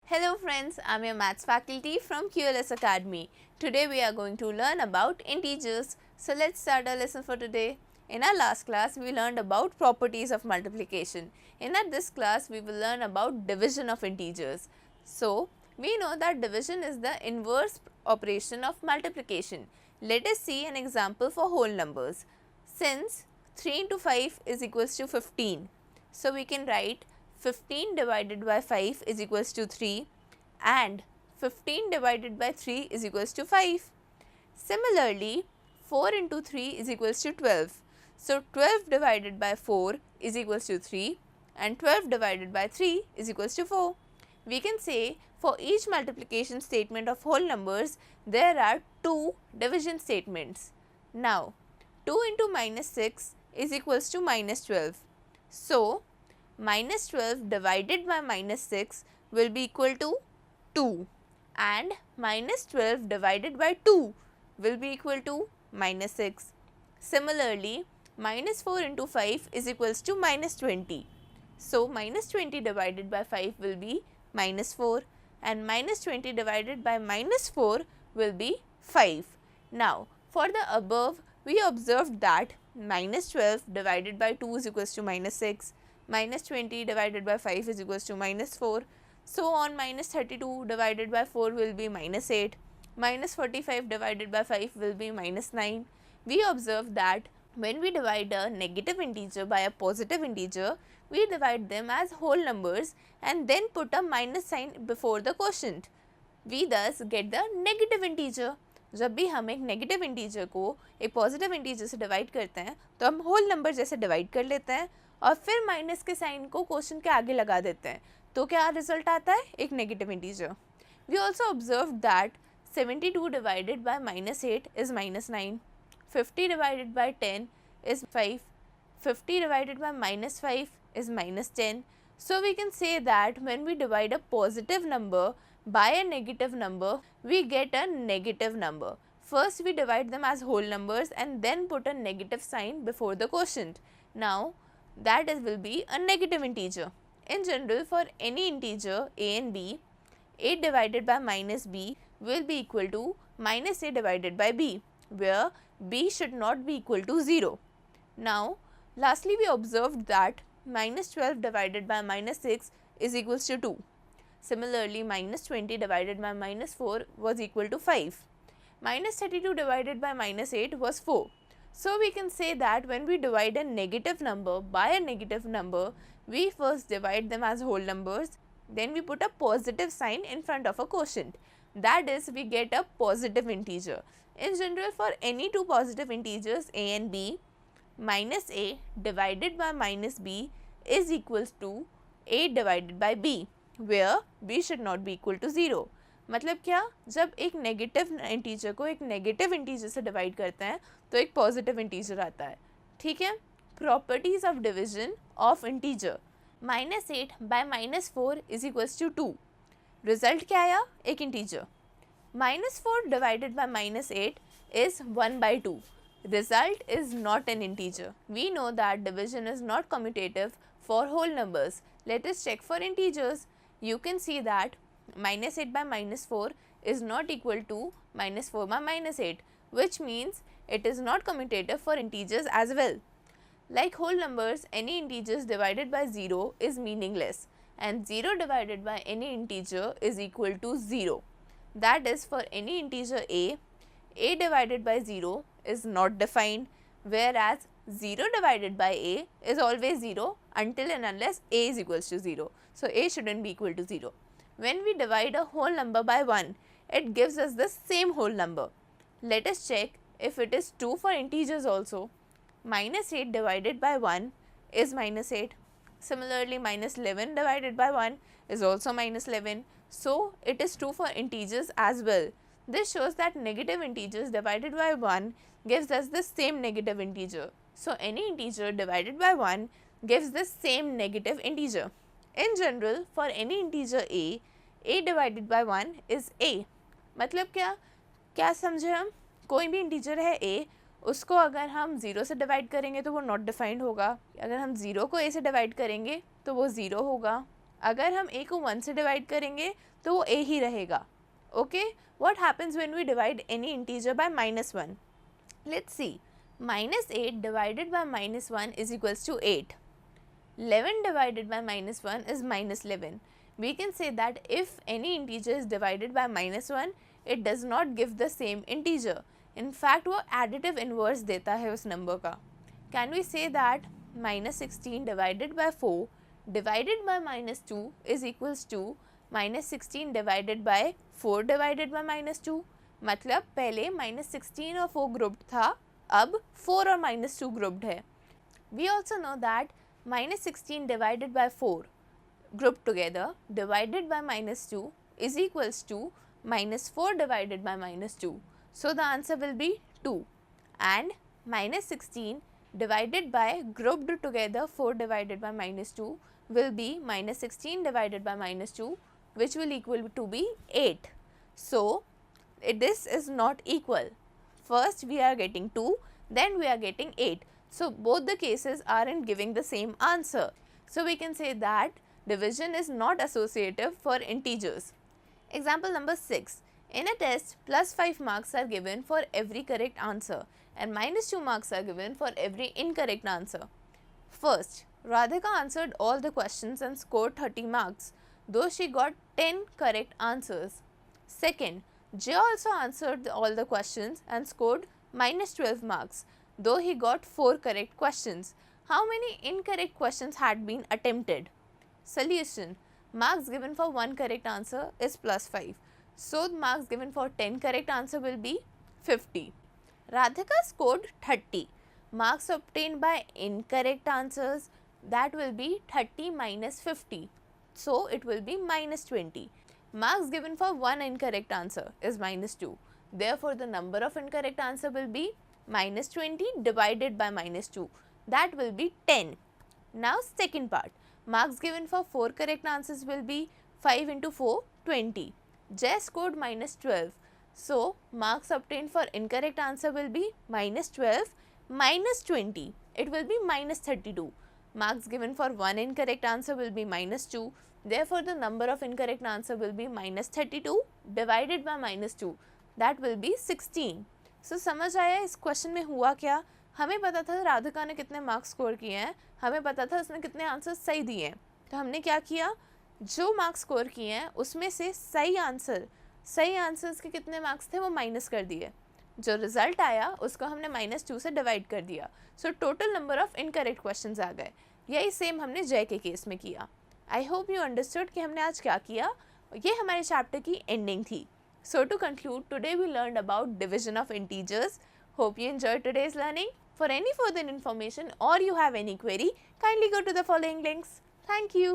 Hello friends, I'm your maths faculty from QLS Academy. Today we are going to learn about integers. So let's start our lesson for today. In our last class we learned about properties of multiplication. In this class we will learn about division of integers. So we know that division is the inverse operation of multiplication. Let us see an example for whole numbers. Since 3 into 5 is equals to 15, so we can write 15 divided by 5 is equals to 3 and 15 divided by 3 is equals to 5. Similarly, 4 into 3 is equals to 12. So 12 divided by 4 is equals to 3 and 12 divided by 3 is equals to 4. We can say for each multiplication statement of whole numbers, there are two division statements. Now, 2 into minus 6 is equals to minus 12. So, minus 12 divided by minus 6 will be equal to 2 and minus 12 divided by 2 will be equal to minus 6. Similarly, minus 4 into 5 is equals to minus 20. So, minus 20 divided by 5 will be minus 4 and minus 20 divided by minus 4 will be 5. Now, for the above, we observed that minus 12 divided by 2 is equals to minus 6, minus 20 divided by 5 is equals to minus 4. So on, minus 32 divided by 4 will be minus 8, minus 45 divided by 5 will be minus 9. We observe that when we divide a negative integer by a positive integer, we divide them as whole numbers and then put a minus sign before the quotient. We thus get the negative integer. जब भी हम एक negative integer को एक positive integer से divide करते हैं तो हम होल नंबर जैसे डिवाइड कर लेते हैं और फिर माइनस के साइन को क्वेश्चन के आगे लगा देते हैं, तो क्या रिजल्ट आता है? एक negative integer. We also observe that 72 divided by minus 8 is minus 9, 50 divided by 10 is 5, 50 divided by minus 5 is minus 10. So we can say that when we divide a positive number by a negative number, we get a negative number. First we divide them as whole numbers and then put a negative sign before the quotient. Now that will be a negative integer. In general, for any integer a and b, a divided by minus b will be equal to minus a divided by b, where b should not be equal to 0. Now, lastly we observed that minus 12 divided by minus 6 is equals to 2. Similarly, minus 20 divided by minus 4 was equal to 5. Minus 32 divided by minus 8 was 4. So, we can say that when we divide a negative number by a negative number, we first divide them as whole numbers, then we put a positive sign in front of a quotient. That is, we get a positive integer. In general, for any two positive integers a and b, minus a divided by minus b is equals to a divided by b, where b should not be equal to 0. मतलब क्या? जब एक negative integer को एक negative integer से divide करते हैं तो एक पॉजिटिव इंटीजर आता है. ठीक है. Properties of division of integer. Minus 8 by minus 4 is equals to 2. Result क्या आया? एक integer. Minus 4 divided by minus 8 is 1 by 2. Result is not an integer. We know that division is not commutative for whole numbers. Let us check for integers. You can see that minus 8 by minus 4 is not equal to minus 4 by minus 8, which means it is not commutative for integers as well. Like whole numbers, any integers divided by 0 is meaningless and 0 divided by any integer is equal to 0. That is, for any integer a divided by 0 is not defined, whereas 0 divided by a is always 0 until and unless a is equals to 0. So, a shouldn't be equal to 0. When we divide a whole number by 1, it gives us the same whole number. Let us check if it is true for integers also. Minus 8 divided by 1 is minus 8. Similarly, minus 11 divided by 1 is also minus 11. So, it is true for integers as well. This shows that negative integers divided by 1 gives us the same negative integer. So, any integer divided by 1 gives the same negative integer. In general, for any integer a divided by 1 is a. मतलब क्या समझे हम? कोई भी integer है a, उसको अगर हम 0 से डिवाइड करेंगे तो वो नॉट डिफाइंड होगा. अगर हम 0 को a से डिवाइड करेंगे तो वो 0 होगा. अगर हम a को 1 से डिवाइड करेंगे तो वो a ही रहेगा. Okay, what happens when we divide any integer by -1? Let's see. -8 divided by -1 is equals to 8. 11 divided by -1 is -11. We can say that if any integer is divided by -1, it does not give the same integer. In fact, वो additive inverse देता है उस number का. Can we say that -16 divided by 4 divided by -2 is equals to -16 divided by 4 divided by -2? मतलब पहले -16 और 4 grouped था, अब 4 और -2 grouped है. We also know that -16 divided by 4 grouped together divided by -2 is equals to -4 divided by -2. So the answer will be 2. And -16 divided by grouped together 4 divided by -2 will be -16 divided by -2, which will equal to be 8. So this is not equal. First we are getting 2, then we are getting 8. So both the cases aren't giving the same answer. So we can say that division is not associative for integers. Example number 6. In a test, +5 marks are given for every correct answer and -2 marks are given for every incorrect answer. First, Radhika answered all the questions and scored 30 marks, though she got 10 correct answers. Second, Jay also answered all the questions and scored -12 marks, though he got 4 correct questions. How many incorrect questions had been attempted? Solution. Marks given for 1 correct answer is +5. So, marks given for 10 correct answer will be 50. Radhika scored 30. Marks obtained by incorrect answers, that will be 30 minus 50. So, it will be -20. Marks given for 1 incorrect answer is -2. Therefore, the number of incorrect answer will be -20 divided by -2. That will be 10. Now, second part. Marks given for 4 correct answers will be 5 into 4, 20. Jay scored -12. So, marks obtained for incorrect answer will be -12 minus 20. It will be -32. Marks given for 1 incorrect answer will be -2. Therefore, the number of incorrect answer will be -32 divided by -2. That will be 16. So, समझ आया इस question में हुआ क्या? हमें पता था राधिका ने कितने मार्क्स स्कोर किए हैं, हमें पता था उसने कितने आंसर्स सही दिए हैं. तो हमने क्या किया, जो मार्क्स स्कोर किए हैं उसमें से सही आंसर्स के कितने मार्क्स थे वो माइनस कर दिए. जो रिजल्ट आया उसको हमने -2 से डिवाइड कर दिया. So total number of incorrect questions आ गए. यही सेम हमने जय के केस में किया. आई होप यू अंडरस्टूड कि हमने आज क्या किया. ये हमारे चैप्टर की एंडिंग थी. So to conclude, today we learned about division of integers. Hope you enjoyed today's learning. For any further information or you have any query, kindly go to the following links. Thank you.